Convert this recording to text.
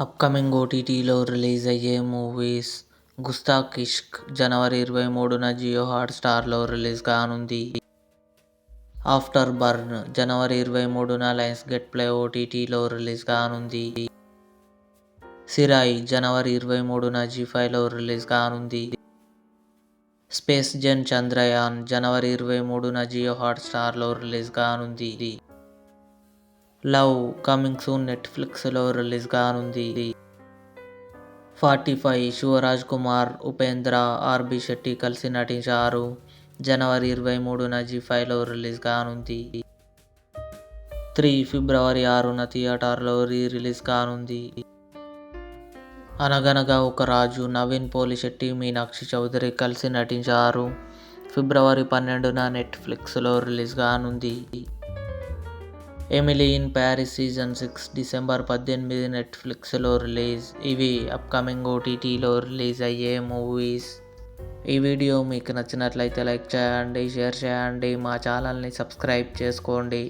Upcoming ఓటీటీలో release అయ్యే movies 'గుస్తాఖ్ ఇష్క్' జనవరి 23న Jio హాట్స్టార్లో release కానుంది. 'ఆఫ్టర్ బర్న్' జనవరి 23న లయన్స్గేట్ ప్లే ఓటీటీలో రిలీజ్ కానుంది. 'సిరాయి' జనవరి 23న జీ5లో రిలీజ్ కానుంది. 'స్పేస్ జెన్ చంద్రయాన్' జనవరి 23న జియో హాట్స్టార్లో రిలీజ్ కానుంది. 'లవ్ కమింగ్ సూన్' నెట్ఫ్లిక్స్లో రిలీజ్ కానుంది. 45 శివరాజ్ కుమార్, ఉపేంద్ర, ఆర్బీ శెట్టి కలిసి నటించారు. జనవరి 23న జీ5లో రిలీజ్ కానుంది. 3 ఫిబ్రవరి 6న థియేటర్లో రిలీజ్ కానుంది. 'అనగనగా ఒక రాజు' నవీన్ పోలిశెట్టి, మీనాక్షి చౌదరి కలిసి నటించారు. ఫిబ్రవరి 12న నెట్ఫ్లిక్స్లో రిలీజ్ కానుంది. 'Emily in Paris season 6' December 18 నెట్ఫ్లిక్స్లో రిలీజ్. ఇవి అప్కమింగ్ ఓటీటీలో రిలీజ్ అయ్యే మూవీస్. ఈ వీడియో మీకు నచ్చినట్లయితే లైక్ చేయండి, షేర్ చేయండి, మా ఛానల్ని సబ్స్క్రైబ్ చేసుకోండి.